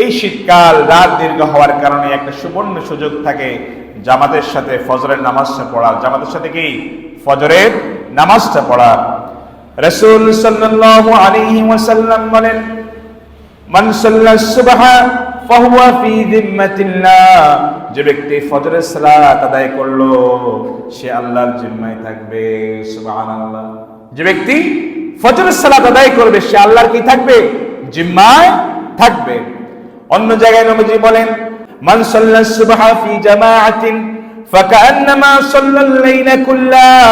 এই শীতকাল রাত দীর্ঘ হওয়ার কারণে একটা সুবর্ণ সুযোগ থাকে জামাতের সাথে ফজরের নামাজটা পড়ার। জামাতের সাথে কি ফজরের নামাজটা পড়ার। রাসূল সাল্লাল্লাহু আলাইহি ওয়াসাল্লাম বলেন, মান সাল্লাস সুবহা ফাহুয়া ফি যিম্মাতিল্লাহ, যে ব্যক্তি ফজরের সালাত আদায় করলো সে আল্লাহর জিম্মায় থাকবে। সুবহানাল্লাহ। যে ব্যক্তি ফজরের সালাত আদায় করবে সে আল্লাহর কি থাকবে? জিম্মায় থাকবে। অন্য জায়গায় নবীজি বলেন, মান সাল্লাস সুবহা ফি জামাআতিন ফাকান্নামা সাল্লাল লাইলা কুল্লাহ,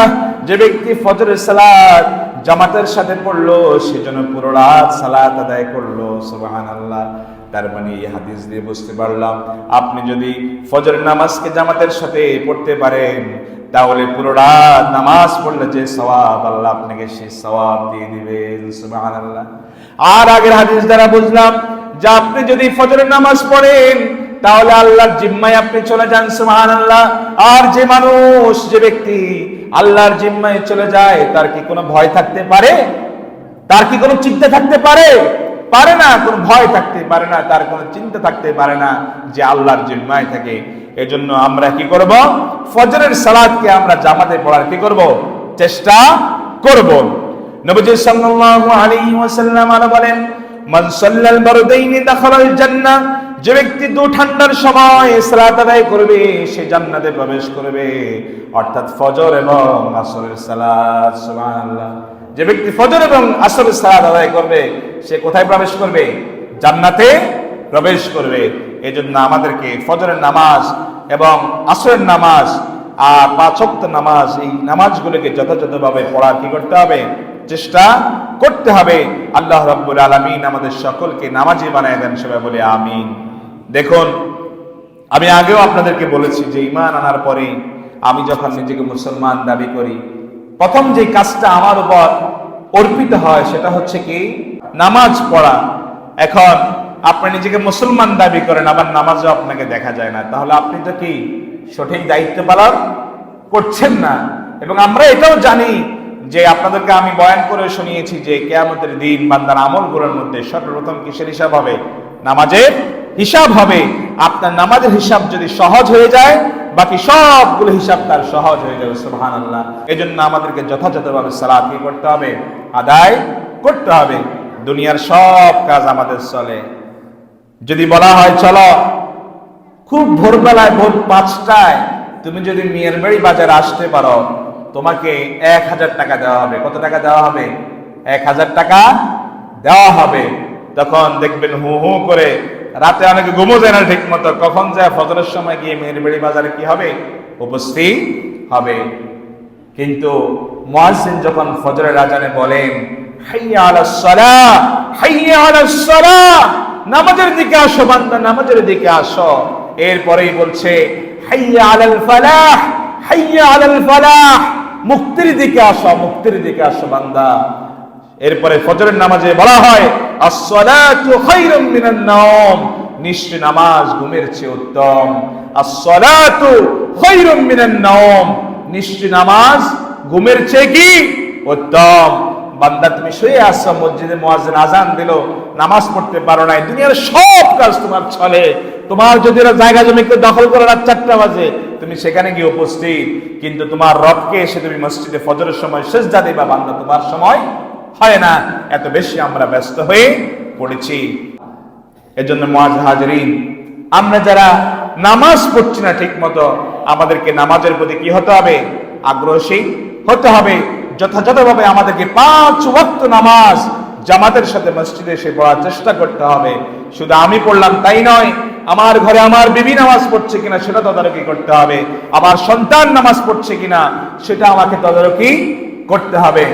যে ব্যক্তি ফজরের সালাত জামাতের সাথে পড়লো সে যেন পুরো রাত সালাত আদায় করলো। সুবহানাল্লাহ। তার মানে এই হাদিস দিয়ে বুঝতে পারলাম আপনি যদি ফজরের নামাজকে জামাতের সাথে পড়তে পারেন তাহলে পুরো রাত নামাজ পড়লে যে সওয়াব আল্লাহ আপনাকে সেই সওয়াব দিয়ে দিবেন। সুবহানাল্লাহ। আর আগের হাদিস দ্বারা বুঝলাম যে আপনি যদি ফজরের নামাজ পড়েন তাহলে আল্লাহর জিম্মায় আপনি চলে যান। সুবহানাল্লাহ। আর যে মানুষ, যে ব্যক্তি আল্লাহর জিম্মায় চলে যায় তার কি কোনো ভয় থাকতে পারে? তার কি কোনো চিন্তা থাকতে পারে? পারে না। কোনো ভয় থাকতে পারে না, তার কোনো চিন্তা থাকতে পারে না, যে আল্লাহর জিম্মায় থাকে। এজন্য আমরা কি করব? ফজরের সালাতকে আমরা জামাতে পড়ার কি করব? চেষ্টা করব। নবী সাল্লাল্লাহু আলাইহি ওয়াসাল্লাম আরো বলেন, মান সাল্লাল বারদাইনি দাখালাল জান্নাহ, যে ব্যক্তি দু ঠান্ডার সময় সালাত আদায় করবে সে জান্নাতে প্রবেশ করবে, অর্থাৎ ফজর এবং আসরের সালাত। সুবহানাল্লাহ। যে ব্যক্তি ফজর এবং আসরের সালাত আদায় করবে সে কোথায় প্রবেশ করবে? জান্নাতে প্রবেশ করবে। এজন্য আমাদেরকে ফজরের নামাজ এবং আসরের নামাজ আর 5 ওয়াক্ত নামাজ, এই নামাজগুলোকে যথাযথভাবে পড়ার কি করতে হবে? চেষ্টা করতে হবে। আল্লাহ রাব্বুল আলামিন আমাদের সকলকে নামাজি বানায় দেন, সবাই বলে আমিন। দেখুন, আমি আগেও আপনাদেরকে বলেছি যে ঈমান আনার পরে আমি যখন নিজেকে মুসলমান দাবি করি প্রথম যে কাজটা আমার উপর অর্পিত হয় সেটা হচ্ছে কি? নামাজ পড়া। এখন আপনি নিজেকে মুসলমান দাবি করেন আবার নামাজও আপনাকে দেখা যায় না, তাহলে আপনি তো কি সঠিক দায়িত্ব পালন করছেন না। এবং আমরা এটাও জানি যে আপনাদেরকে আমি বয়ান করে শুনিয়েছি যে কিয়ামতের দিন বান্দার আমলগুলোর মধ্যে সর্বপ্রথম কিসের হিসাব হবে? নামাজের হিসাব হবে। আপনার নামাজের হিসাব যদি সহজ হয়ে যায় বাকি সবগুলো হিসাব তার সহজ হয়ে যাবে। সুবহানাল্লাহ। এজন্য আমাদেরকে যথাযথভাবে সালাত কি করতে হবে? আদায় করতে হবে। দুনিয়ার সব কাজ আমাদের চলে। যদি বলা হয় চলো খুব ভোরবেলায়, ভোর 5টায় তুমি যদি মিয়ারবাড়ি বাজারে আসতে পারো তোমাকে 1000 টাকা দেওয়া হবে। কত টাকা দেওয়া হবে? 1000 টাকা দেওয়া হবে। তখন দেখবেন হু হু করে রাতে অনেকে ঘুমো যায় না ঠিক মতো, কখন যায় ফজরের সময় গিয়ে মিয়ারবাড়ি বাজারে কি হবে? উপস্থিত হবে। কিন্তু মুয়াজ্জিন যখন ফজরের আজানে বলেন হাইয়া আলাস সালাহ, হাইয়া আলাস সালাহ, নামাজের দিকে আসো বান্দা, নামাজের দিকে আসো, এরপরেই বলছে হাইয়া আলাল ফালাহ, হাইয়া আলাল ফালাহ, মুক্তির দিকে আসো, মুক্তির দিকে আসো বান্দা। এরপরে ফজরের নামাজে বলা হয় আস-সালাতু খায়রুম মিনান নাওম, নিশ্চয় নামাজ ঘুমের চেয়ে উত্তম। আস-সালাতু খায়রুম মিনান নাওম, নিশ্চয় নামাজ ঘুমের চেয়ে কি উত্তম। বান্দা তুমি শুয়ে আসছো, মসজিদে মুয়াজ্জিন আজান দিল, নামাজ পড়তে পারো না, দুনিয়ার সব কাজ তোমার চলে। তোমার যদি জায়গা জমিকে দখল করে রাত 4টা বাজে তুমি সেখানে গিয়ে উপস্থিত, কিন্তু তোমার রবকে এসে তুমি মসজিদে ফজরের সময় সিজদা দিবা বান্দা, তোমার সময় হয় না। এত বেশি আমরা ব্যস্ত হয়ে পড়েছি। এজন্য মুআজ্জিন হাজিরিন, আমরা যারা নামাজ পড়ছি না ঠিক মতো আমাদেরকে নামাজের প্রতি কি হতে হবে? আগ্রহী হতে হবে। যথাযথভাবে আমাদেরকে 5 ওয়াক্ত নামাজ জামাতের সাথে মসজিদে এসে পড়ার চেষ্টা করতে হবে। শুধু আমি পড়লাম তাই নয়, আমার ঘরে আমার বিবি নামাজ পড়ছে কিনা সেটা তদারকি করতে হবে, আমার সন্তান নামাজ পড়ছে কিনা সেটা আমাকে তদারকি করতে হবে।